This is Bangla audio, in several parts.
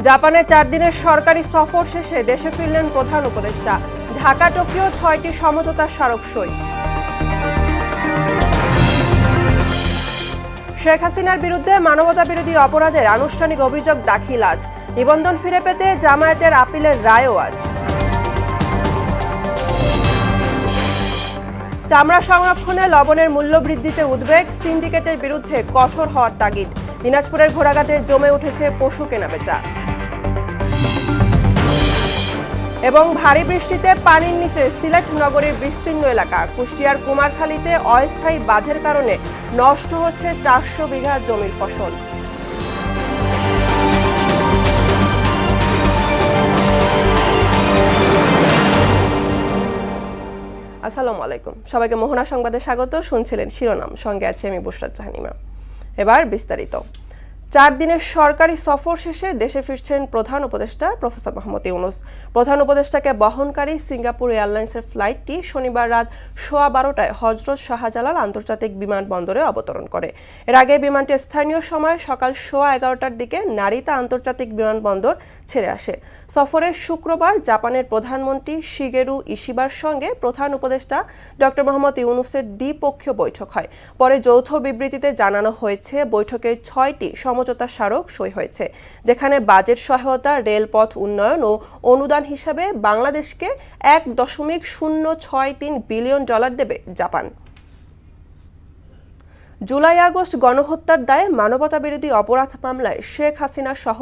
জাপানে 4 দিনের সরকারি সফর শেষে দেশে ফিরলেন প্রধান উপদেষ্টা। ঢাকা টোকিও 6টি সমঝোতা স্মারক সই। শেখ হাসিনার বিরুদ্ধে মানবতাবিরোধী অপরাধের আনুষ্ঠানিক অভিযোগ দাখিল আজ। নিবন্ধন ফিরে পেতে জামায়াতের আপিলের রায়ও আজ। চামড়া সংরক্ষণে লবণের মূল্য বৃদ্ধিতে উদ্বেগ, সিন্ডিকেটের বিরুদ্ধে কঠোর হওয়ার তাগিদ। দিনাজপুরের ঘোড়াঘাটে জমে উঠেছে পশু কেনাবেচা। এবং ভারী বৃষ্টিতে পানির নিচে সিলেট নগরীর বিস্তীর্ণ এলাকা। কুষ্টিয়ার কুমারখালীতে অস্থায়ী বাঁধের কারণে নষ্ট হচ্ছে 400 বিঘা জমির ফসল। আসসালামু আলাইকুম, সবাইকে মোহনা সংবাদে স্বাগত। শুনছিলেন শিরোনাম, সঙ্গে আছি আমি বুশরাত জাহানিমা। এবার বিস্তারিত। 4 দিনের সরকারি সফর শেষে দেশে ফিরছেন প্রধান উপদেষ্টা প্রফেসর মোহাম্মদ ইউনূস। প্রধান উপদেষ্টাকে বহনকারী সিঙ্গাপুর এয়ারলাইন্সের ফ্লাইটটি শনিবার রাত 12:15টায় হজরত শাহজালাল আন্তর্জাতিক বিমানবন্দরে অবতরণ করে। এর আগে বিমানটি স্থানীয় সময় সকাল 11:15টার দিকে নারিতা আন্তর্জাতিক বিমানবন্দর ছেড়ে আসে। সফরে শুক্রবার জাপানের প্রধানমন্ত্রী শিগেরু ইশিবার সঙ্গে প্রধান উপদেষ্টা ডক্টর মোহাম্মদ ইউনূসের দ্বিপক্ষীয় বৈঠক হয়। পরে যৌথ বিবৃতিতে জানানো হয়েছে, বৈঠকে 6টি সমঝোতা স্মারক সই হয়েছে, যেখানে বাজেট সহায়তা, রেলপথ উন্নয়ন ও অনুদান হিসাবে বাংলাদেশকে $1.063 বিলিয়ন দেবে জাপান। জুলাই আগস্ট গণহত্যার দায়ে মানবতাবিরোধী অপরাধ মামলায় শেখ হাসিনা সহ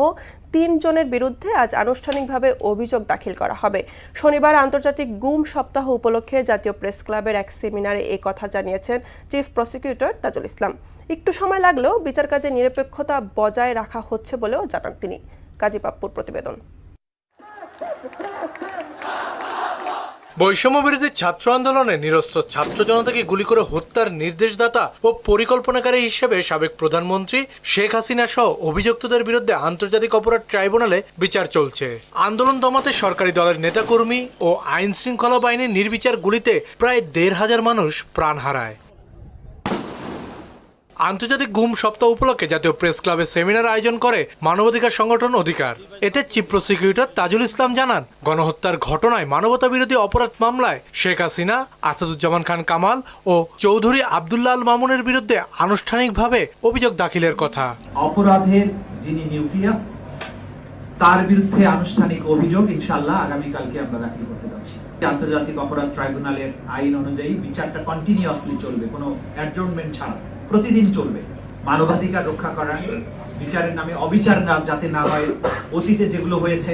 3 জনের বিরুদ্ধে আজ আনুষ্ঠানিকভাবে অভিযোগ দাখিল করা হবে। শনিবার আন্তর্জাতিক গুম সপ্তাহ উপলক্ষে জাতীয় প্রেস ক্লাবের এক সেমিনারে এই কথা জানিয়েছেন চিফ প্রসিকিউটর তাজুল ইসলাম। একটু সময় লাগলেও বিচার কাজে নিরপেক্ষতা বজায় রাখা হচ্ছে বলেও জানান তিনি। কাজী পাপ্পুর প্রতিবেদন। বৈষম্য বিরোধী ছাত্র আন্দোলনে নিরস্ত্র ছাত্র জনতাকে গুলি করে হত্যার নির্দেশদাতা ও পরিকল্পনাকারী হিসেবে সাবেক প্রধানমন্ত্রী শেখ হাসিনা সহ অভিযুক্তদের বিরুদ্ধে আন্তর্জাতিক অপরাধ ট্রাইব্যুনালে বিচার চলছে। আন্দোলন দমাতে সরকারি দলের নেতাকর্মী ও আইন শৃঙ্খলা বাহিনীর নির্বিচার গুলিতে প্রায় 1,500 মানুষ প্রাণ হারায়। আন্তর্জাতিক গুম সপ্তাহ উপলক্ষে জাতীয় প্রেস ক্লাবে সেমিনার আয়োজন করে মানবাধিকার সংগঠন অধিকার। এতে চিফ প্রসিকিউটর তাজুল ইসলাম জানান, গণহত্যার ঘটনায় মানবতা বিরোধী অপরাধ মামলায় শেখ হাসিনা, আসাদুজ্জামান খান কামাল ও চৌধুরী আব্দুল্লাহ আল মামুনের বিরুদ্ধে আনুষ্ঠানিকভাবে অভিযোগ দাখিলের কথা। অপরাধের যিনি নিউক্লিয়াস, তার বিরুদ্ধে আনুষ্ঠানিক অভিযোগ ইনশাআল্লাহ আগামীকালকে আমরা দাখিল করতে যাচ্ছি। আন্তর্জাতিক অপরাধ ট্রাইব্যুনালের আইন অনুযায়ী বিচারটা কন্টিনিউয়াসলি চলবে, কোনো অ্যাডজর্নমেন্ট ছাড়া প্রতিদিন চলবে। মানবাধিকার রক্ষা করা, বিচারের নামে অবিচার যাতে না হয়, অতীতে যেগুলো হয়েছে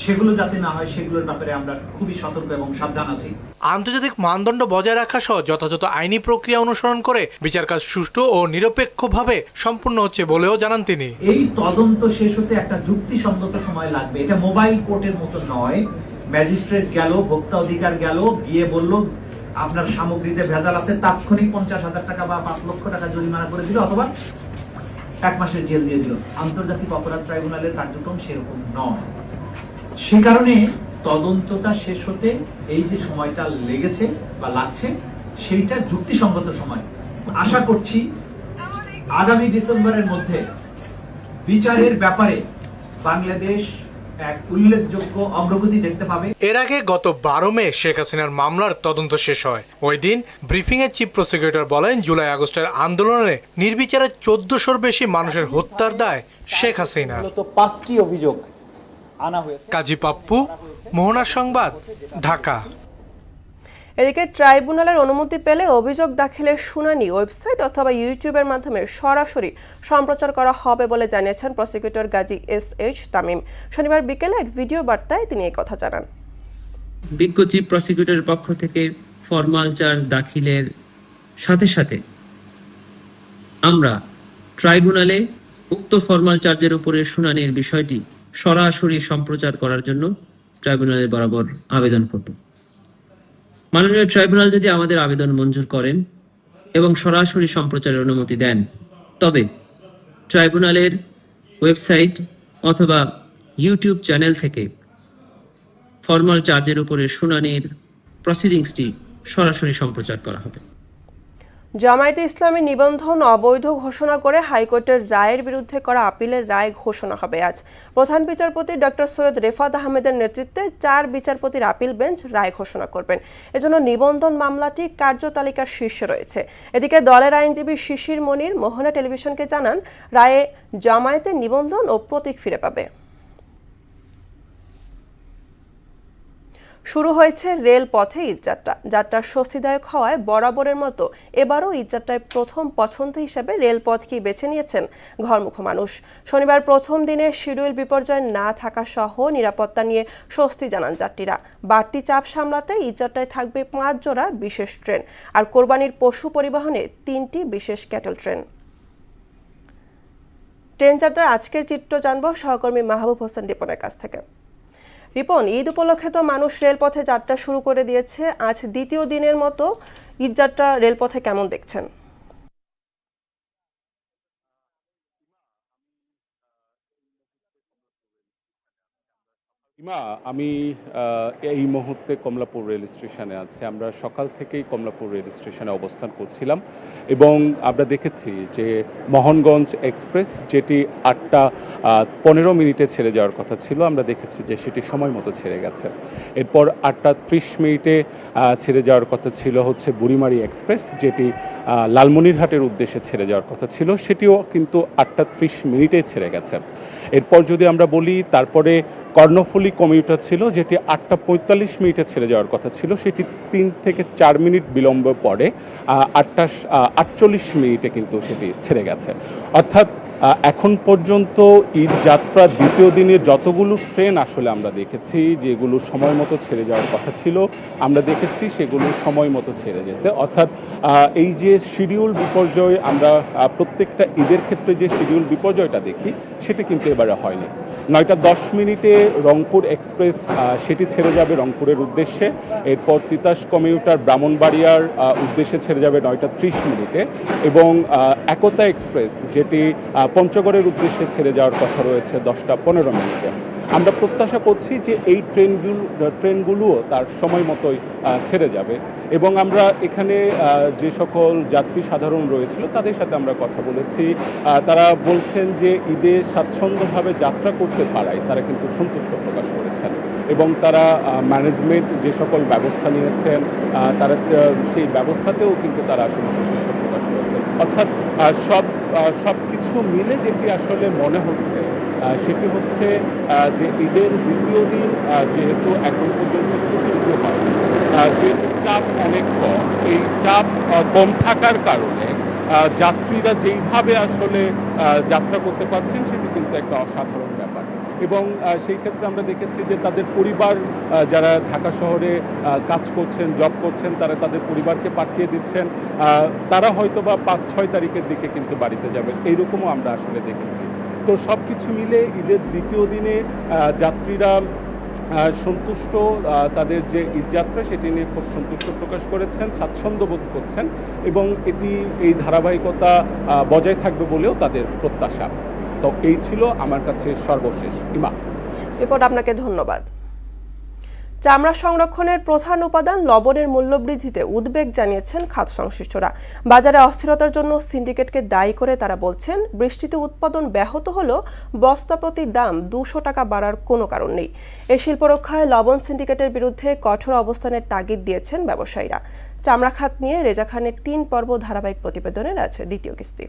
সেগুলো যাতে না হয়, সেগুলোর ব্যাপারে আমরা খুবই সতর্ক এবং সাবধান আছি। আন্তর্জাতিক মানদণ্ড বজায় রাখা সহ যথাযথ আইনি প্রক্রিয়া অনুসরণ করে বিচার কাজ সুষ্ঠু ও নিরপেক্ষভাবে সম্পূর্ণ হচ্ছে বলেও জানান তিনি। এই তদন্ত শেষ হতে একটা যুক্তিসঙ্গত সময় লাগবে। এটা মোবাইল কোর্টের মতো নয়, ম্যাজিস্ট্রেট গেল, ভোক্তা অধিকার গেল, গিয়ে বলল আপনার সামগ্রীতে ভেজাল আছে, তাৎক্ষণিক 50,000 টাকা বা 5 লক্ষ টাকা জরিমানা করে দিল, অথবা 1 মাসের জেল দিয়ে দিল। আন্তর্জাতিক অপরাধ ট্রাইব্যুনালের কার্যক্রম সেরকম নয়। সে কারণে তদন্তটা শেষ হতে এই যে সময়টা লেগেছে বা লাগছে, সেইটা যুক্তিসঙ্গত সময়। আশা করছি আগামী ডিসেম্বরের মধ্যে বিচারের ব্যাপারে বাংলাদেশ এক উল্লেখযোগ্য অগ্রগতি দেখতে পাবে। এর আগে গত 12 মে শেখ হাসিনার মামলার তদন্ত শেষ হয়। ওই দিন ব্রিফিং এ চিফ প্রসিকিউটর বলেন, জুলাই আগস্টের আন্দোলনে নির্বিচারে 1400-র বেশি মানুষের হত্যার দায় শেখ হাসিনা। 5টি অভিযোগ আনা হয়েছে। কাজী পাপ্পু, মোহনা সংবাদ, ঢাকা। এদিকে ট্রাইব্যুনালের অনুমতি পেলে অভিযোগ দাখিলের শুনানি ওয়েবসাইট অথবা ইউটিউবের মাধ্যমে সরাসরি সম্প্রচার করা হবে বলে জানিয়েছেন প্রসিকিউটর গাজী SH তামিম। শনিবার বিকেলে এক ভিডিও বার্তায় তিনি এই কথা জানান। বিজ্ঞ চিফ প্রসিকিউটরের পক্ষ থেকে ফরমাল চার্জ দাখিলের সাথে সাথে আমরা ট্রাইব্যুনালে উক্ত ফরমাল চার্জের উপরে শুনানির বিষয়টি সরাসরি সম্প্রচার করার জন্য ট্রাইব্যুনালের বরাবর আবেদন করব। মাননীয় ট্রাইব্যুনাল যদি আমাদের আবেদন মঞ্জুর করেন এবং সরাসরি সম্প্রচারের অনুমতি দেন, তবে ট্রাইব্যুনালের ওয়েবসাইট অথবা ইউটিউব চ্যানেল থেকে ফরমাল চার্জের উপরে শুনানির প্রসিডিংসটি সরাসরি সম্প্রচার করা হবে। জামায়াতে ইসলামী নিবন্ধন অবৈধ ঘোষণা করে হাইকোর্টের রায়ের বিরুদ্ধে করা আপিলের রায় ঘোষণা হবে আজ। প্রধান বিচারপতি ডক্টর সৈয়দ রেফাত আহমেদের নেতৃত্বে 4 বিচারপতির আপিল বেঞ্চ রায় ঘোষণা করবেন। এজন্য নিবন্ধন মামলাটি কার্যতালিকার শীর্ষে রয়েছে। এদিকে দলের আইনজীবী শিশির মনির মোহনা টেলিভিশনকে জানান, রায়ে জামায়াতের নিবন্ধন ও প্রতীক ফিরে পাবে। শুরু হয়েছে রেলপথে ঈদযাত্রা। যাত্রা স্বস্তিদায়ক হওয়ায় বরাবরের মতো এবারও ঈদযাত্রায় প্রথম পছন্দ হিসেবে রেলপথকেই বেছে নিয়েছেন ঘরমুখ মানুষ। শনিবার প্রথম দিনে শিডিউল বিপর্যয় না থাকা সহ নিরাপত্তা নিয়ে স্বস্তি জানান যাত্রীরা। বাড়তি চাপ সামলাতে ঈদযাত্রায় থাকবে 5 জোড়া বিশেষ ট্রেন আর কোরবানির পশু পরিবহনে 3টি বিশেষ ক্যাটল ট্রেন। ট্রেন যাত্রার আজকের চিত্র জানব সহকর্মী মাহবুব হোসেন রিপনের কাছ থেকে। রিপন, ঈদ উপলক্ষে তো মানুষ রেলপথে যাত্রা শুরু করে দিয়েছে। আজ দ্বিতীয় দিনের মতো ঈদযাত্রা রেলপথে কেমন দেখছেন? আমি এই মুহূর্তে কমলাপুর রেল স্টেশনে আছি। আমরা সকাল থেকেই কমলাপুর রেল স্টেশনে অবস্থান করছিলাম এবং আমরা দেখেছি যে মোহনগঞ্জ এক্সপ্রেস, যেটি 8টা 15 মিনিটে ছেড়ে যাওয়ার কথা ছিল, আমরা দেখেছি যে সেটি সময় মতো ছেড়ে গেছে। এরপর 8টা 30 মিনিটে ছেড়ে যাওয়ার কথা ছিল হচ্ছে বুড়িমারি এক্সপ্রেস, যেটি লালমনিরহাটের উদ্দেশ্যে ছেড়ে যাওয়ার কথা ছিল, সেটিও কিন্তু 8টা 30 মিনিটে ছেড়ে গেছে। এরপর যদি আমরা বলি, তারপরে কর্ণফুলী কমিউটার ছিল, যেটি 8টা 45 মিনিটে ছেড়ে যাওয়ার কথা ছিল, সেটি 3 থেকে 4 মিনিট বিলম্ব পরে 8টা 48 মিনিটে কিন্তু সেটি ছেড়ে গেছে। অর্থাৎ এখন পর্যন্ত ঈদ যাত্রার দ্বিতীয় দিনে যতগুলো ট্রেন আসলে আমরা দেখেছি, যেগুলো সময় মতো ছেড়ে যাওয়ার কথা ছিল, আমরা দেখেছি সেগুলো সময় মতো ছেড়ে যেতে। অর্থাৎ এই যে শিডিউল বিপর্যয়, আমরা প্রত্যেকটা ঈদের ক্ষেত্রে যে শিডিউল বিপর্যয়টা দেখি, সেটা কিন্তু এবারে হয়নি। 9টা 10 মিনিটে রংপুর এক্সপ্রেস সেটি ছেড়ে যাবে রংপুরের উদ্দেশ্যে। এরপর তিতাস কমিউটার ব্রাহ্মণবাড়িয়ার উদ্দেশ্যে ছেড়ে যাবে 9টা 30 মিনিটে এবং একতা এক্সপ্রেস, যেটি পঞ্চগড়ের উদ্দেশ্যে ছেড়ে যাওয়ার কথা রয়েছে 10টা 15 মিনিটে। আমরা প্রত্যাশা করছি যে এই ট্রেনগুলোও তার সময় মতোই ছেড়ে যাবে এবং আমরা এখানে যে সকল যাত্রী সাধারণ রয়েছিল তাদের সাথে আমরা কথা বলেছি। তারা বলছেন যে ঈদে স্বাচ্ছন্দ্যভাবে যাত্রা করতে পারায় তারা কিন্তু সন্তুষ্ট প্রকাশ করেছেন এবং তারা ম্যানেজমেন্ট যে সকল ব্যবস্থা নিয়েছেন, তারা সেই ব্যবস্থাতেও কিন্তু তারা আসলে সন্তুষ্ট প্রকাশ করেছেন। অর্থাৎ সব কিছু মিলে যেটি আসলে মনে হচ্ছে সেটি হচ্ছে যে ঈদের দ্বিতীয় দিন যেহেতু এখন পর্যন্ত ছুটি শুরু হয়, যেহেতু চাপ অনেক কম, এই চাপ কম থাকার কারণে যাত্রীরা যেইভাবে আসলে যাত্রা করতে পারছেন সেটি কিন্তু একটা অসাধারণ ব্যাপার। এবং সেই ক্ষেত্রে আমরা দেখেছি যে তাদের পরিবার, যারা ঢাকা শহরে কাজ করছেন, জব করছেন, তারা তাদের পরিবারকে পাঠিয়ে দিচ্ছেন। তারা হয়তো বা 5-6 তারিখের দিকে কিন্তু বাড়িতে যাবেন, এইরকমও আমরা আসলে দেখেছি। তো সব কিছু মিলে ঈদের দ্বিতীয় দিনে যাত্রীরা সন্তুষ্ট, তাদের যে ঈদযাত্রা সেটি নিয়ে খুব সন্তুষ্ট প্রকাশ করেছেন, স্বাচ্ছন্দ্য বোধ করছেন এবং এই ধারাবাহিকতা বজায় থাকবে বলেও তাদের প্রত্যাশা। তো এই ছিল আমার কাছে সর্বশেষ। ইমা, রিপোর্ট আপনাকে ধন্যবাদ। চামড়া সংরক্ষণের প্রধান উপাদান লবণের মূল্য বৃদ্ধিতে উদ্বেগ জানিয়েছেন খাত সংশ্লিষ্টরা। বাজারে অস্থিরতার জন্য সিন্ডিকেটকে দায়ী করে তারা বলছেন, বৃষ্টিতে উৎপাদন ব্যাহত হলেও বস্তা প্রতি দাম 200 টাকা বাড়ার কোনো কারণ নেই। এই শিল্প রক্ষায় লবণ সিন্ডিকেটের বিরুদ্ধে কঠোর অবস্থানের তাগিদ দিয়েছেন ব্যবসায়ীরা। চামড়া খাত নিয়ে রেজা খানের 3 পর্ব ধারাবাহিক প্রতিবেদনের আছে দ্বিতীয় কিস্তি।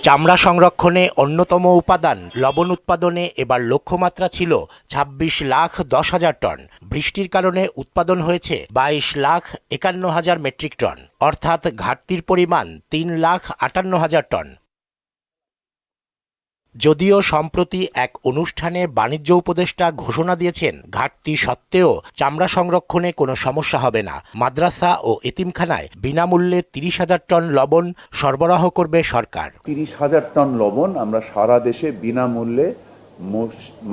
চামড়া সংরক্ষণে অন্যতম উপাদান লবণ উৎপাদনে এবার লক্ষ্যমাত্রা ছিল 26,10,000 টন। বৃষ্টির কারণে উৎপাদন হয়েছে 22,51,000 মেট্রিক টন, অর্থাৎ ঘাটতির পরিমাণ 3,58,000 টন। যদিও সম্প্রতি এক অনুষ্ঠানে বাণিজ্য উপদেষ্টা ঘোষণা দিয়েছেন, ঘাটতি সত্ত্বেও চামড়া সংরক্ষণে কোনো সমস্যা হবে না। মাদ্রাসা ও এতিমখানায় বিনামূল্যে 30,000 টন লবণ সরবরাহ করবে সরকার। 30,000 টন লবণ আমরা সারা দেশে বিনামূল্যে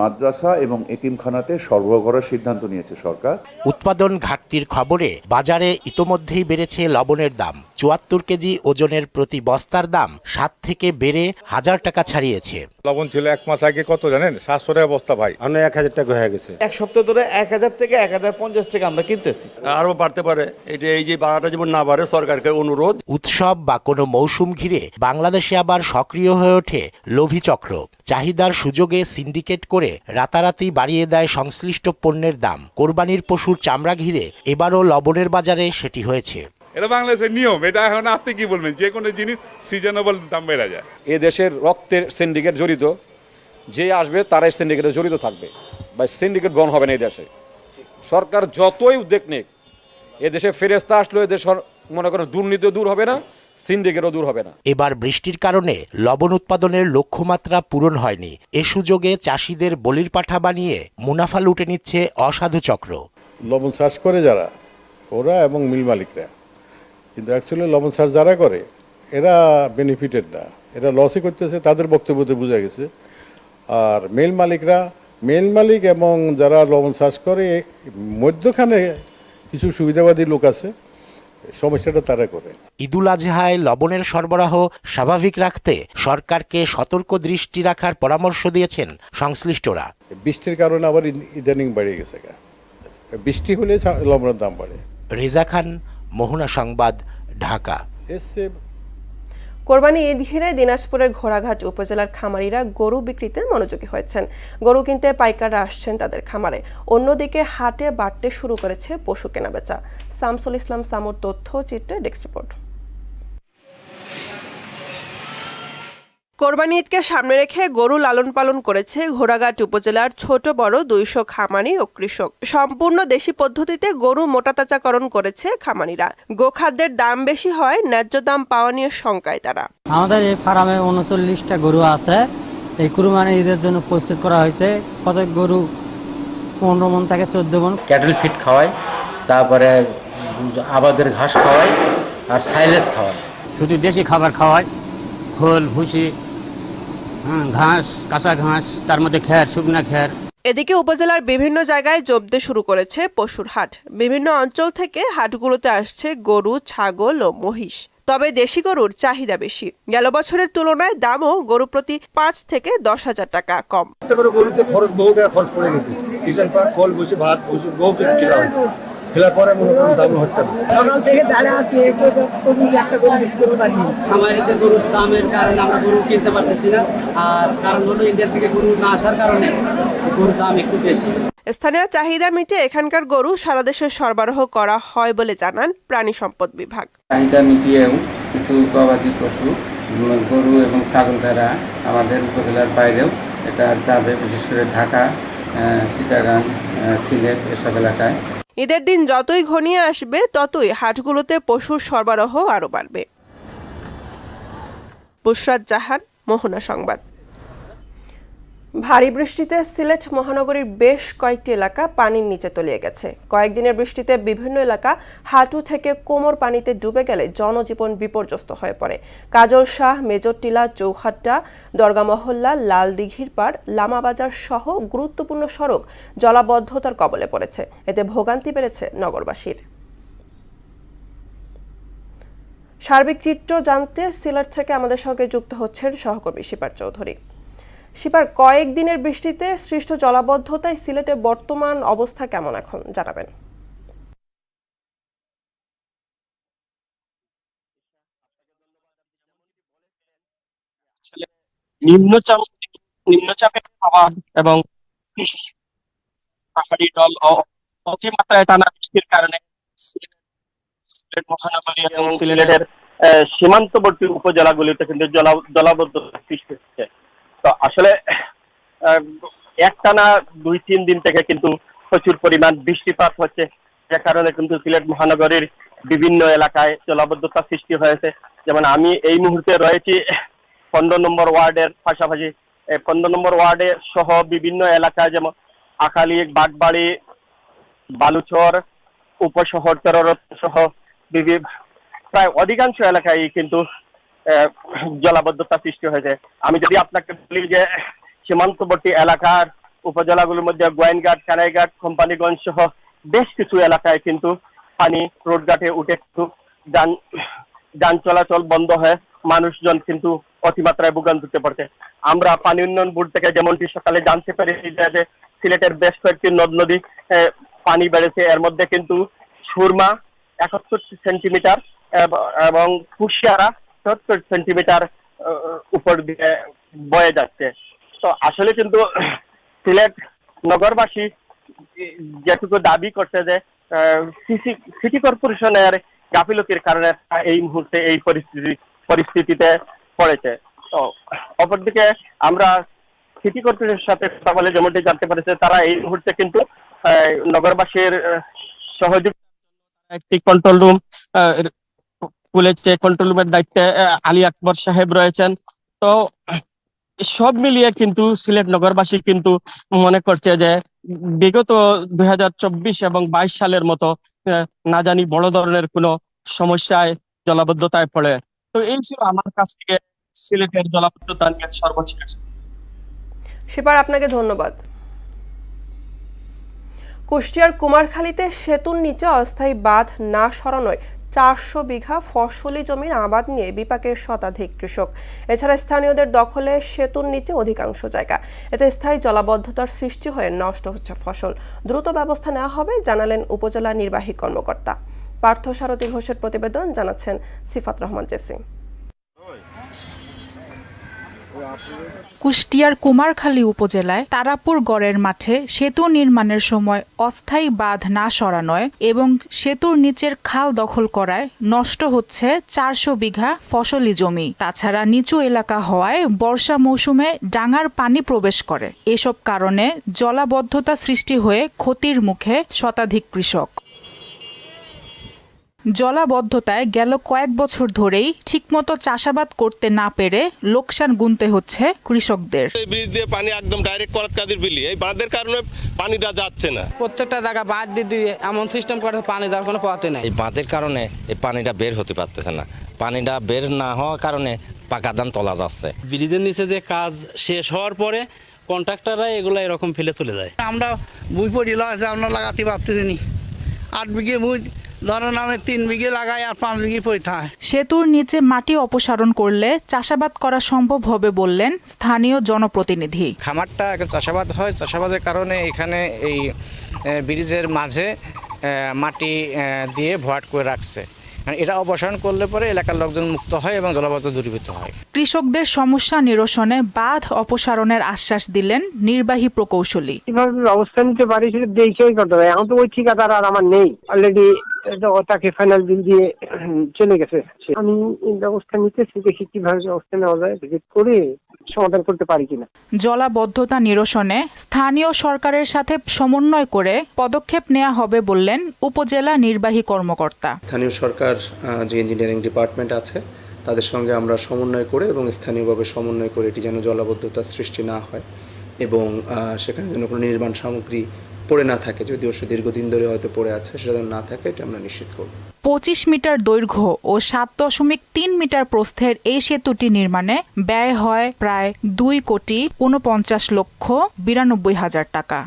মাদ্রাসা এবং এতিমখানাতে সরবরাহ করার সিদ্ধান্ত নিয়েছে সরকার। উৎপাদন ঘাটতির খবরে বাজারে ইতোমধ্যেই বেড়েছে লবণের দাম। 74 কেজি ওজনের প্রতি বস্তার দাম 7 থেকে বেড়ে 1000 টাকা ছাড়িয়েছে। লবণ ছিল 1 মাস আগে কত জানেন? 700 টাকা বস্তা ভাই, 1000 টাকা হয়ে গেছে। এক সপ্তাহ ধরে 1000 থেকে 1050 টাকা আমরা কিনতেছি। আরো বাড়তে পারে, এই যে বাড়াটা যেমন না বাড়ে সরকারকে অনুরোধ। উৎসব বা কোনো মৌসুম ঘিরে বাংলাদেশে আবার সক্রিয় হয়ে ওঠে লোভী চক্র। চাহিদার সুযোগে সিন্ডিকেট করে রাতারাতি বাড়িয়ে দেয় সংশ্লিষ্ট পণ্যের দাম। কোরবানির পশুর চামড়া ঘিরে এবারও লবণের বাজারে সেটি হয়েছে। এটা বাংলাদেশের নিয়ম। এটা এখন আপনি কি বলবেন, যে কোনো জিনিস সিজনেবল দাম বেড়ে যায়। এ দেশের রক্তের সিন্ডিকেট জড়িত, যে আসবে তারাই সিন্ডিকেটে জড়িত থাকবে, বা সিন্ডিকেট বন্ধ হবে না এই দেশে। সরকার যতই উদ্যোগ নিক, এ দেশে ফেরেস্তা আসলে এ দেশ মনে করেন দুর্নীতিও দূর হবে না, সিন্ডিকেটও দূর হবে না। এবার বৃষ্টির কারণে লবণ উৎপাদনের লক্ষ্যমাত্রা পূরণ হয়নি। এ সুযোগে চাষিদের বলির পাঠা বানিয়ে মুনাফা লুটে নিচ্ছে অসাধু চক্র। লবণ চাষ করে যারা, ওরা এবং মিল মালিকরা, কিন্তু অ্যাকচুয়ালি লবণ চাষ যারা করে এরা বেনিফিটেড না, এরা লসই করতেছে, তাদের বক্তব্যতে বোঝা গেছে। আর মিল মালিক এবং যারা লবণ চাষ করে মধ্যখানে কিছু সুবিধাবাদী লোক আছে, সমস্যাটা তারা করে। ঈদুল আজহায় লবণের সরবরাহ স্বাভাবিক রাখতে সরকারকে সতর্ক দৃষ্টি রাখার পরামর্শ দিয়েছেন সংশ্লিষ্টরা। বৃষ্টির কারণে আবার ইদানিং বেড়ে গেছে, বৃষ্টি হলে লবণের দাম বাড়ে। রেজা খান, মোহনা সংবাদ, ঢাকা। কোরবানি ঈদ ঘিরে দিনাজপুরের ঘোড়াঘাট উপজেলার খামারিরা গরু বিক্রিতে মনোযোগী হয়েছেন। গরু কিনতে পাইকাররা আসছেন তাদের খামারে। অন্যদিকে হাটে বাড়তে শুরু করেছে পশু কেনাবেচা। শামসুল ইসলাম সামুর তথ্য চিত্রে ডেস্ক রিপোর্ট। কোরবানি ঈদকে সামনে রেখে গরু লালন পালন করেছে ঘোড়াঘাট উপজেলার ছোট বড় 200 খামারি ও কৃষক। সম্পূর্ণ দেশি পদ্ধতিতে গরু মোটাতাজাকরণ করেছে খামারিরা। গোখাদ্যের দাম বেশি হয়, ন্যায্য দাম পাওয়া নিয়ে শঙ্কায় তারা। আমাদের এই ফার্মে 39টা গরু আছে। এই কুরবানি ঈদের জন্য প্রস্তুত করা হয়েছে। কত গরু 15 মণ থেকে 14 মণ ক্যাটেল ফিড খাওয়াই, তারপরে আবাদের ঘাস খাওয়াই আর সাইলেজ খাওয়াই। শুধু দেশি খাবার খাওয়ায়, খোল ভুসি, ঘাস, কাঁচা ঘাস, তার মধ্যে খ্যার, শুকনা খ্যার। এদিকে উপজেলার বিভিন্ন জায়গায় জমতে শুরু করেছে পশুর হাট। বিভিন্ন অঞ্চল থেকে হাটগুলোতে আসছে গরু, ছাগল ও মহিষ। তবে দেশি গরুর চাহিদা বেশি। গেল বছরের তুলনায় দামও গরু প্রতি 5 থেকে 10,000 টাকা কম। গরুতে খরচ বহু টাকা খরচ পড়ে গেছে। কিষান পাক, খোল ভুসি, ভাত ভুসি বহু কিছু কিনা হয়েছে। খেলার পরে মনে করেন দাম হচ্ছে না। সকাল থেকে দাঁড়া আছে, একটা গরু বিক্রি করতে পারিনি। খামারিদের গরুর দামের কারণে আমরা গরু কিনতে পারতেছি না। আর কারণ হলো ইন্ডিয়া থেকে গরু না আসার কারণে গরুর দাম একটু বেশি। স্থানীয় চাহিদা মিটে এখানকার গরু সারা দেশে সরবরাহ করা হয় বলে জানান প্রাণী সম্পদ বিভাগ। চাহিদা মিটিয়েও কিছু গবাদি পশু, গরু এবং ছাগল ভেড়া আমাদের উপজেলার বাইরেও এটা যাবে, বিশেষ করে ঢাকা, চিটাগাং, সিলেট এসব এলাকায়। ঈদের দিন যতই ঘনিয়ে আসবে ততই হাটগুলোতে পশুর সরবরাহ আরও বাড়বে। বুশরাত জাহান, মোহনা সংবাদ। ভারী বৃষ্টিতে সিলেট মহানগরীর বেশ কয়েকটি এলাকা পানির নিচে তলিয়ে গেছে। কয়েকদিনের বৃষ্টিতে বিভিন্ন এলাকা হাঁটু থেকে কোমর পানিতে ডুবে গেলে জনজীবন বিপর্যস্ত হয়ে পড়ে। কাজল শাহ, মেজরটিলা, চৌহাট্টা, দরগা মহল্লা, লাল দিঘির পাড়, লামাবাজার সহ গুরুত্বপূর্ণ সড়ক জলাবদ্ধতার কবলে পড়েছে। এতে ভোগান্তি বেড়েছে নগরবাসীর। সার্বিক চিত্র জানতে সিলেট থেকে আমাদের সঙ্গে যুক্ত হচ্ছেন সহকর্মী শিপার চৌধুরী। শিপার, কয়েকদিনের বৃষ্টিতে সৃষ্ট জলাবদ্ধতায় সিলেটে বর্তমান অবস্থা কেমন এখন জানাবেন? নিম্নচাপের প্রভাব এবং পাহাড়ি ঢল ও অতিমাত্রায় টানা বৃষ্টির কারণে সিলেট মহানগরী এবং সিলেটের সীমান্তবর্তী উপজেলাগুলিতে কিন্তু জলাবদ্ধতা সৃষ্টি হচ্ছে। তো আসলে একটানা 2-3 দিন থেকে কিন্তু প্রচুর পরিমাণ বৃষ্টিপাত হচ্ছে, যে কারণে কিন্তু সিলেট মহানগরীর বিভিন্ন এলাকায় জলাবদ্ধতা সৃষ্টি হয়েছে। যেমন আমি এই মুহূর্তে রয়েছি 15 নম্বর ওয়ার্ডের পাশাপাশি 15 নম্বর ওয়ার্ডে সহ বিভিন্ন এলাকায়, যেমন আখালী, বাগবাড়ি, বালুচর, উপশহর সহ প্রায় অধিকাংশ এলাকায় কিন্তু জলাবদ্ধতা সৃষ্টি হয়েছে। আমি যদি আপনাকে বলি যে সীমান্তবর্তী এলাকার উপজেলাগুলোর মধ্যে গোয়েনঘাট, কানাইঘাট, কোম্পানিগঞ্জ সহ বেশ কিছু এলাকায় কিন্তু পানি রোডঘাটে উঠে যান চলাচল বন্ধ হয়ে মানুষজন কিন্তু অতিমাত্রায় ভোগান্তিতে পড়ছে। আমরা পানি উন্নয়ন বোর্ড থেকে যেমনটি সকালে জানতে পেরেছি যে সিলেটের বেশ কয়েকটি নদ নদী পানি বেড়েছে। এর মধ্যে কিন্তু সুরমা 71 সেন্টিমিটার এবং কুশিয়ারা 70 সেন্টিমিটার উপর দিয়ে বয়ে যাচ্ছে। তো আসলে কিন্তু সিলেট নগরবাসী যেটুকু দাবি করছে যে সিটি কর্পোরেশনের গাফিলতির কারণে এই মুহূর্তে এই পরিস্থিতিতে পড়েছে। তো অপরদিকে আমরা সিটি কর্পোরেশনের সাথে কথা বলে যেমনটি জানতে পেরেছে, তারা এই মুহূর্তে কিন্তু নগরবাসীর সহযোগিতা একটি কন্ট্রোল রুম খুলেছে। কন্ট্রোল রুমের দায়িত্বে আলী আকবর সাহেব রয়েছেন। তো সব মিলিয়ে কিন্তু সিলেট নগরবাসী কিন্তু মনে করছে যে বিগত 2024 এবং 22 সালের মতো না জানি বড় ধরনের কোনো সমস্যায় জলাবদ্ধতায় পড়ে। তো এই ছিল আমার কাছ থেকে সিলেটের জলাবদ্ধতা নিয়ে সর্বশেষ। শিপার, আপনাকে ধন্যবাদ। কুষ্টিয়ার কুমারখালীতে সেতুর নিচে অস্থায়ী বাঁধ না সরানোয় 400 বিঘা ফসলি জমির আবাদ নিয়ে বিপাকে শতাধিক কৃষক। এছাড়া স্থানীয়দের দখলে সেতুর নিচে অধিকাংশ জায়গা। এতে স্থায়ী জলাবদ্ধতার সৃষ্টি হয়ে নষ্ট হচ্ছে ফসল। দ্রুত ব্যবস্থা নেওয়া হবে জানালেন উপজেলা নির্বাহী কর্মকর্তা। পার্থ সারথী ঘোষের প্রতিবেদন, জানাচ্ছেন সিফাত রহমান জেসি। কুষ্টিয়ার কুমারখালী উপজেলায় তারাপুর গড়ের মাঠে সেতু নির্মাণের সময় অস্থায়ী বাঁধ না সরানোয় এবং সেতুর নিচের খাল দখল করায় নষ্ট হচ্ছে 400 বিঘা ফসলি জমি। তাছাড়া নিচু এলাকা হওয়ায় বর্ষা মৌসুমে ডাঙার পানি প্রবেশ করে। এসব কারণে জলাবদ্ধতা সৃষ্টি হয়ে ক্ষতির মুখে শতাধিক কৃষক। জলাবদ্ধতায় গেল কয়েক বছর ধরেই ঠিকমতো চাষাবাদ করতে না পেরে লোকসান গুনতে হচ্ছে কৃষকদের। ব্রিজ দিয়ে পানি একদম ডাইরেক্ট করতকাদির বিলি, এই বাঁধের কারণে পানিটা যাচ্ছে না। প্রত্যেকটা জায়গা বাঁধ দিয়ে এমন সিস্টেম করে পানি যাওয়ার কোনো পথই নাই। এই বাঁধের কারণে এই পানিটা বের হতে পারতেছে না। পানিটা বের না হওয়ার কারণে পাকা ধান তোলা যাচ্ছে। ব্রিজের নিচে যে কাজ শেষ হওয়ার পরে কন্ট্রাক্টররা এগুলো এরকম ফেলে চলে যায়। আমরা বুঝ পড়িল আমরা লাগাতে পারতেছি 8 বিঘে বুঝ ধরেন আমি 3 বিঘে লাগাই আর 5 বিঘে পড়ে থাকে। সেতুর নিচে মাটি অপসারণ করলে চাষাবাদ করা সম্ভব হবে বললেন স্থানীয় জনপ্রতিনিধি। খামারটা এখন চাষাবাদ হয়, চাষাবাদের কারণে এখানে এই ব্রিজের মাঝে মাটি দিয়ে ভরাট করে রাখছে। এটা অপসারণ করলে পরে এলাকার লোকজন মুক্ত হয় এবং জলাবদ্ধতা দূরীভূত হয়। কৃষকদের সমস্যা নিরসনে বাঁধ অপসারণের আশ্বাস দিলেন নির্বাহী প্রকৌশলী। কিভাবে ব্যবস্থা নিতে পারি সেটা দেখেই করতে হবে। এখন তো ওই ঠিকাদার আর আমার নেই, অলরেডি তাকে ফাইনাল বিল দিয়ে চলে গেছে। আমি ব্যবস্থা নিতেছি, দেখি কিভাবে ব্যবস্থা নেওয়া যায়, ভিজিট করে সমাধান করতে পারি কিনা। জলাবদ্ধতা নিরসনে স্থানীয় সরকারের সাথে সমন্বয় করে পদক্ষেপ নেওয়া হবে বললেন উপজেলা নির্বাহী কর্মকর্তা। স্থানীয় সরকার যে ইঞ্জিনিয়ারিং ডিপার্টমেন্ট আছে তাদের সঙ্গে আমরা সমন্বয় করে এবং স্থানীয়ভাবে সমন্বয় করে এটি যেন জলাবদ্ধতা সৃষ্টি না হয় এবং সেখানে যেন কোনো নির্মাণ সামগ্রী পড়ে না থাকে, যদিও দীর্ঘদিন ধরে হয়তো পড়ে আছে, সেটা যেন না থাকে, এটা আমরা নিশ্চিত করব। 25 মিটার দৈর্ঘ্য ও 7.3 মিটার প্রস্থের এই সেতুটি নির্মাণে ব্যয় হয় প্রায় 2,49,92,000 টাকা।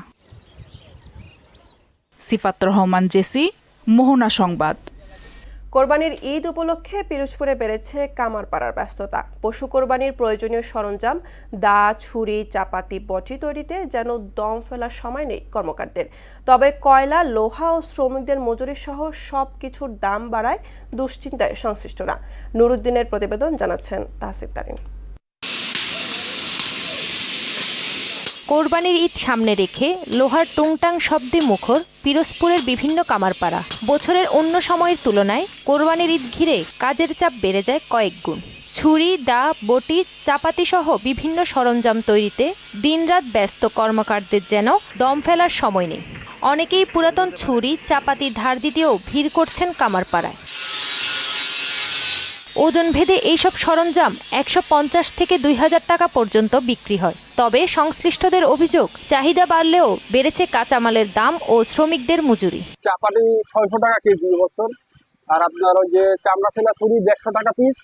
সিফাত রহমান জেসি, মোহনা সংবাদ। কোরবানির ঈদ উপলক্ষে পিরোজপুরে বেড়েছে কামারপাড়ার ব্যস্ততা। পশু কোরবানির প্রয়োজনীয় সরঞ্জাম, দা, ছুরি, চাপাতি, বটি তৈরিতে যেন দম ফেলার সময় নেই কর্মকারদের। তবে কয়লা, লোহা ও শ্রমিকদের মজুরি সহ সবকিছুর দাম বাড়ায় দুশ্চিন্তায় সংশ্লিষ্টরা। নুরুদ্দিনের প্রতিবেদন, জানাচ্ছেন তাহসিন তারিন। কোরবানির ঈদ সামনে রেখে লোহার টুংটাং শব্দে মুখর পিরোজপুরের বিভিন্ন কামারপাড়া। বছরের অন্য সময়ের তুলনায় কোরবানির ঈদ ঘিরে কাজের চাপ বেড়ে যায় কয়েক গুণ। ছুরি, দা, বটি, চাপাতি সহ বিভিন্ন সরঞ্জাম তৈরিতে দিনরাত ব্যস্ত কর্মকারদের যেন দম ফেলার সময় নেই। অনেকেই পুরাতন ছুরি, চাপাতি ধার দিতেও ভিড় করছেন কামারপাড়ায়। ওজন ভেদে এইসব সরঞ্জাম 150 থেকে 2,000 টাকা পর্যন্ত বিক্রি হয়। তবে সংশ্লিষ্টদের অভিযোগ, চাহিদা বাড়লেও বেড়েছে কাঁচামালের দাম ও শ্রমিকদের মজুরি। চাপাতি 600 টাকা কেজি বছর, আর আপনার ওই যে চামড়া ফেলা ছুরি 150 টাকা পিস,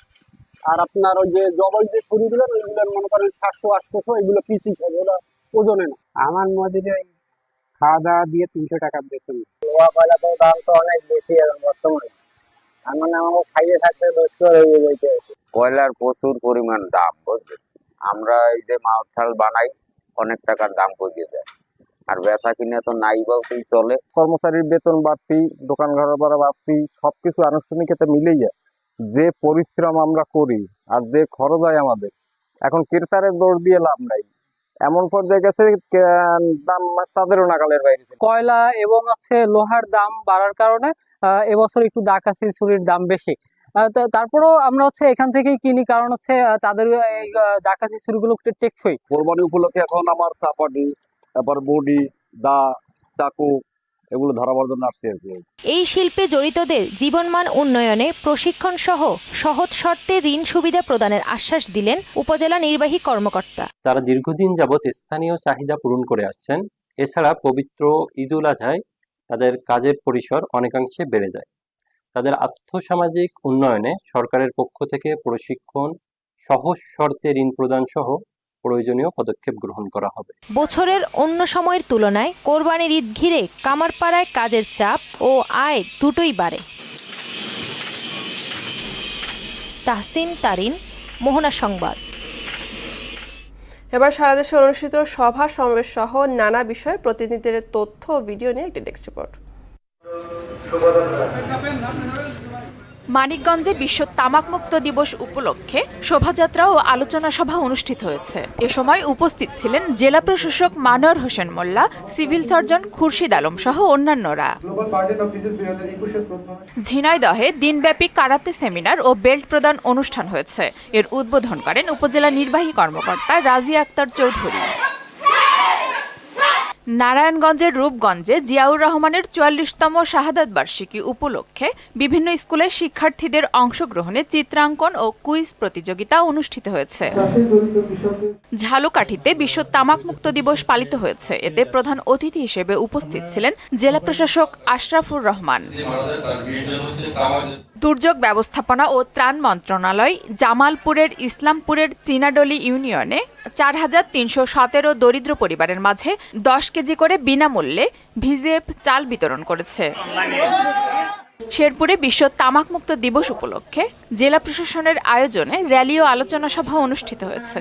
আর আপনার ওই যে জবল যে ছুরিগুলো ওইগুলো মনে করেন 700-800, এগুলো পিস হিসাবে, ওরা ওজনে না। আমার মজুরি খাওয়া দাওয়া দিয়ে 300 টাকা বেতন। লোহা কয়লা তো দাম তো অনেক বেশি এখন বর্তমানে, আমার নাম খাইয়ে থাকতে দোষর হয়ে যাইতে। কয়লার প্রচুর পরিমাণ দাম, বুঝলেন। আমরা এই যে মাউথাল বানাই, অনেক টাকার দাম করিয়ে দেয়, আর বেচা কিনে তো নাই বলতেই চলে। কর্মচারীর বেতন বাড়তি, দোকান ঘর ভাড়া বাড়তি, সবকিছু আনুষ্ঠানিকতা মিলেই যে পরিশ্রম আমরা করি আর যে খরচ হয় আমাদের, এখন ক্রেতারের দৌড় দিয়ে লাভ নাই। এমন পর্যায়ে গেছে দাম তাদেরও নাগালের বাইরে। কয়লা এবং লোহার দাম বাড়ার কারণে এবছর একটু ডাকাতি চুরির দাম বেশি। তারপরেও আমরা এখান থেকেই কিনি, কারণ তাদের এই ডাকাতি চুরিগুলো টেকসই। কোরবানি উপলক্ষে এখন আমার চাপাটি, তারপর বডি, দা, চাকু এগুলো ধরাবার জন্য আসছে আর কি। এই শিল্পে জড়িতদের জীবনমান উন্নয়নে প্রশিক্ষণ সহ সহজ শর্তে ঋণ সুবিধা প্রদানের আশ্বাস দিলেন উপজেলা নির্বাহী কর্মকর্তা। তারা দীর্ঘদিন যাবৎ স্থানীয় চাহিদা পূরণ করে আসছেন। এছাড়া পবিত্র ঈদুল আজহায় তাদের কাজের পরিসর অনেকাংশে বেড়ে যায়। তাদের আর্থসামাজিক উন্নয়নে সরকারের পক্ষ থেকে প্রশিক্ষণ, সহজ শর্তে ঋণ প্রদান সহ প্রয়োজনীয় পদক্ষেপ গ্রহণ করা হবে। বছরের অন্য সময়ের তুলনায় কোরবানির ঈদ ঘিরে কামারপাড়ায় কাজের চাপ ও আয় দুটোই বাড়ে। তাহসিন তারিন, মোহনা সংবাদ। এবার সারা দেশে অনুষ্ঠিত সভা সমাবেশ সহ নানা বিষয়ে প্রতিনিধিদের তথ্য ও ভিডিও নিয়ে একটি ডেস্ক রিপোর্ট। মানিকগঞ্জে বিশ্ব তামাকমুক্ত দিবস উপলক্ষে শোভাযাত্রা ও আলোচনা সভা অনুষ্ঠিত হয়েছে। এ সময় উপস্থিত ছিলেন জেলা প্রশাসক মানোয়ার হোসেন মোল্লা, সিভিল সার্জন খুরশিদ আলম সহ অন্যান্যরা। ঝিনাইদহে দিনব্যাপী কারাতে সেমিনার ও বেল্ট প্রদান অনুষ্ঠান হয়েছে। এর উদ্বোধন করেন উপজেলা নির্বাহী কর্মকর্তা রাজিয়া আক্তার চৌধুরী। নারায়ণগঞ্জের রূপগঞ্জে জিয়াউর রহমানের ৪৪তম শাহাদাত বার্ষিকী উপলক্ষে বিভিন্ন স্কুলের শিক্ষার্থীদের অংশগ্রহণে চিত্রাঙ্কন ও কুইজ প্রতিযোগিতা অনুষ্ঠিত হয়েছে। ঝালকাঠিতে বিশ্ব তামাকমুক্ত দিবস পালিত হয়েছে। এতে প্রধান অতিথি হিসেবে উপস্থিত ছিলেন জেলা প্রশাসক আশরাফুর রহমান। দুর্যোগ ব্যবস্থাপনা ও ত্রাণ মন্ত্রণালয় জামালপুরের ইসলামপুরের চীনাডলি ইউনিয়নে ৪,৩১৭ দরিদ্র পরিবারের মাঝে ১০ কেজি করে বিনামূল্যে ভিজিএফ চাল বিতরণ করেছে। শেরপুরে বিশ্ব তামাকমুক্ত দিবস উপলক্ষে জেলা প্রশাসনের আয়োজনে র্যালি ও আলোচনা সভা অনুষ্ঠিত হয়েছে।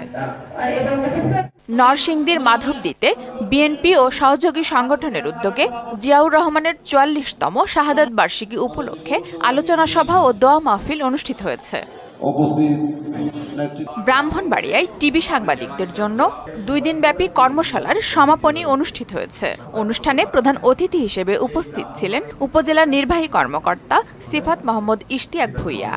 নরসিংদীর মাধবদীতে বিএনপি ও সহযোগী সংগঠনের উদ্যোগে জিয়াউর রহমানের ৪৪তম শাহাদাত বার্ষিকী উপলক্ষে আলোচনা সভা ও দোয়া মাহফিল অনুষ্ঠিত হয়েছে। ব্রাহ্মণবাড়িয়ায় টিভি সাংবাদিকদের জন্য ২ দিনব্যাপী কর্মশালার সমাপনী অনুষ্ঠিত হয়েছে। অনুষ্ঠানে প্রধান অতিথি হিসেবে উপস্থিত ছিলেন উপজেলা নির্বাহী কর্মকর্তা সিফাত মোহাম্মদ ইশতিয়াক ভুইয়া।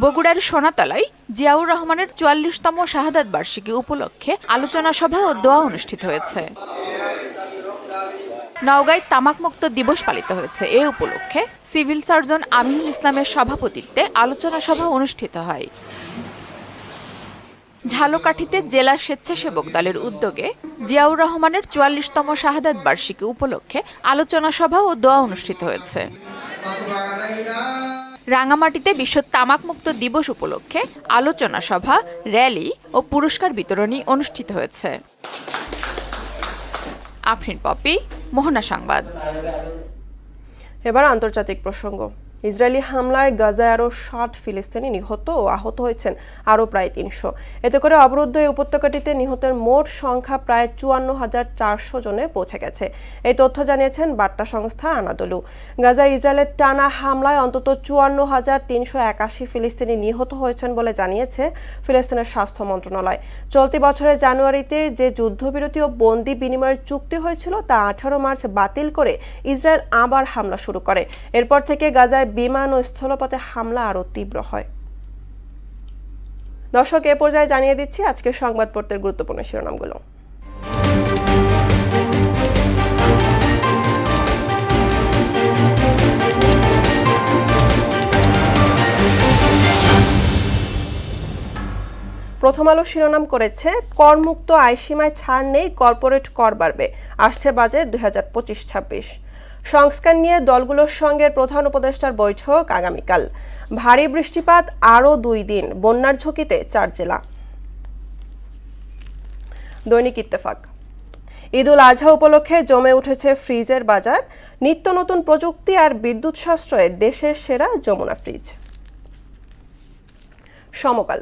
বগুড়ার সোনাতলায় জিয়াউর রহমানের ৪৪তম শাহাদাত বার্ষিকী উপলক্ষে আলোচনা সভা ও দোয়া অনুষ্ঠিত হয়েছে। নওগাঁয় তামাকমুক্ত দিবস পালিত হয়েছে। এ উপলক্ষে সিভিল সার্জন আমিনুল ইসলামের সভাপতিত্বে আলোচনা সভা অনুষ্ঠিত হয়। ঝালকাঠিতে জেলা স্বেচ্ছাসেবক দলের উদ্যোগে জিয়াউর রহমানের ৪৪তম শাহাদাত বার্ষিকী উপলক্ষে আলোচনা সভা ও দোয়া অনুষ্ঠিত হয়েছে। রাঙামাটিতে বিশ্ব তামাকমুক্ত দিবস উপলক্ষে আলোচনা সভা, র্যালি ও পুরস্কার বিতরণী অনুষ্ঠিত হয়েছে। আফরিন পপি, মোহনা সংবাদ। এবার আন্তর্জাতিক প্রসঙ্গ। ইসরায়েলি হামলায় গাজায় আরও ৬০ ফিলিস্তিনি নিহত ও আহত হয়েছেন আরও প্রায় ৩০০। এতে করে অবরুদ্ধ এই উপত্যকাটিতে নিহতের মোট সংখ্যা প্রায় ৫৪,৪০০ জনে পৌঁছে গেছে। এই তথ্য জানিয়েছেন বার্তা সংস্থা আনাদোলু। গাজায় ইসরায়েলের টানা হামলায় অন্তত ৫৪,৩৮১ ফিলিস্তিনি নিহত হয়েছেন বলে জানিয়েছে ফিলিস্তিনের স্বাস্থ্য মন্ত্রণালয়। চলতি বছরের জানুয়ারিতে যে যুদ্ধবিরতি ও বন্দি বিনিময়ের চুক্তি হয়েছিল তা ১৮ মার্চ বাতিল করে ইসরায়েল আবার হামলা শুরু করে। এরপর থেকে গাজায় বিমান ও স্থলপথে হামলা আরও তীব্র হয়। দর্শক, এ পর্যায়ে জানিয়ে দিচ্ছি আজকের সংবাদপত্রের গুরুত্বপূর্ণ শিরোনামগুলো। প্রথম আলো শিরোনাম করেছে, করমুক্ত আয়সীমায় ছাড় নেই, কর্পোরেট কর বাড়বে, আসছে বাজেট ২০২৫-২৬। সংস্কার নিয়ে দলগুলোর সঙ্গে প্রধান উপদেষ্টার বৈঠক আগামীকাল। ভারী বৃষ্টিপাত আরও ২ দিন, বন্যার ঝুঁকিতে ৪ জেলা। দৈনিক ইত্তেফাক, ঈদুল আজহা উপলক্ষে জমে উঠেছে ফ্রিজের বাজার। নিত্য নতুন প্রযুক্তি আর বিদ্যুৎ সাশ্রয়ে দেশের সেরা যমুনা ফ্রিজ। সমকাল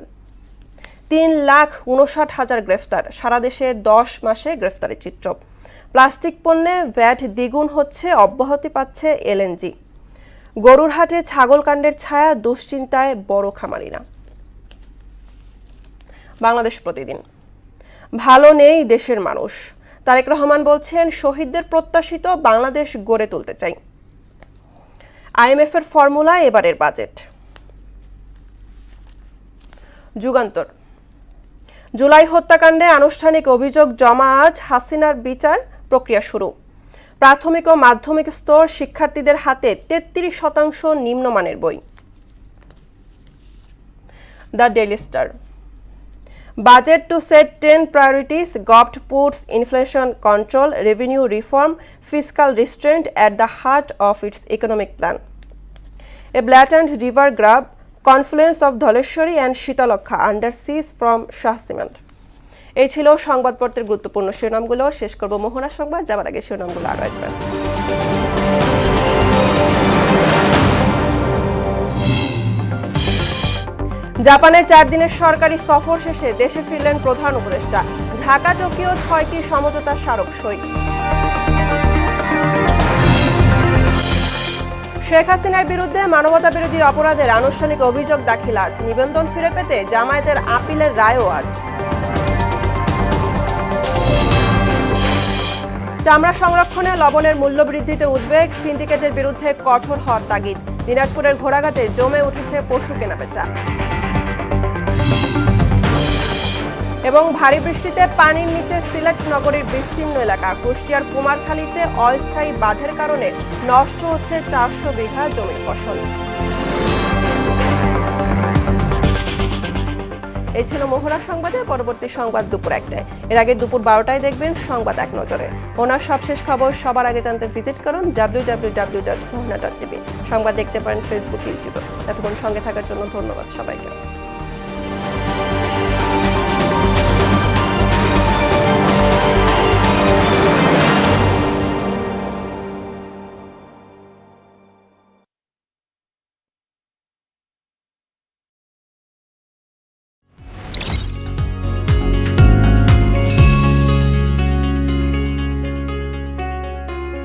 3,59,000 গ্রেফতার, সারা দেশে 10 মাসে গ্রেফতারের চিত্র। প্লাস্টিক পণ্যে ভ্যাট দ্বিগুণ হচ্ছে, অব্যাহতি পাচ্ছে এলএনজি। গরুর হাটে ছাগল কাণ্ডের ছায়া, দুশ্চিন্তায় বড় খামারিরা। বাংলাদেশ প্রতিদিন, ভালো নেই দেশের মানুষ। তারেক রহমান বলছেন, শহীদদের প্রত্যাশিত বাংলাদেশ গড়ে তুলতে চাই। আইএমএফ এর ফর্মুলা এবারের বাজেট। যুগান্তর, জুলাই হত্যাকাণ্ডে আনুষ্ঠানিক অভিযোগ জমা আজ, হাসিনার বিচার প্রক্রিয়া শুরু। প্রাথমিক ও মাধ্যমিক স্তর শিক্ষার্থীদের হাতে 33% নিম্নমানের বই। The Daily Star, budget to set 10 priorities, govt puts inflation control, revenue reform, fiscal restraint at the heart of its economic plan. A blatant river grab, confluence of Dholeshwari and Shitalokha under siege from Shah Cement. এই ছিল সংবাদপত্রের গুরুত্বপূর্ণ শিরোনামগুলো। শেষ করব মোহনা সংবাদ, যাবার আগে শিরোনামগুলো আরো একবার। জাপানে 4 দিনের সরকারি সফর শেষে দেশে ফিরলেন প্রধান উপদেষ্টা। ঢাকা টোকিও 6টি সমঝোতা স্মারক সই। শেখ হাসিনার বিরুদ্ধে মানবতা বিরোধী অপরাধের আনুষ্ঠানিক অভিযোগ দাখিল আজ। নিবন্ধন ফিরে পেতে জামায়াতের আপিলের রায়ও আজ। চামড়া সংরক্ষণে লবণের মূল্য বৃদ্ধিতে উদ্বেগ, সিন্ডিকেটের বিরুদ্ধে কঠোর হওয়ার তাগিদ। দিনাজপুরের ঘোড়াঘাটে জমে উঠেছে পশু কেনাবেচা। এবং ভারী বৃষ্টিতে পানির নিচে সিলেট নগরীর বিস্তীর্ণ এলাকা। কুষ্টিয়ার কুমারখালীতে অস্থায়ী বাঁধের কারণে নষ্ট হচ্ছে 400 বিঘা জমির ফসল। এই ছিল মোহনা সংবাদে। পরবর্তী সংবাদ দুপুর 1টায়। এর আগে দুপুর 12টায় দেখবেন সংবাদ এক নজরে। ওনার সবশেষ খবর সবার আগে জানতে ভিজিট করুন www.mohana.tv। সংবাদ দেখতে পারেন ফেসবুক, ইউটিউবে। এতক্ষণ সঙ্গে থাকার জন্য ধন্যবাদ সবাইকে।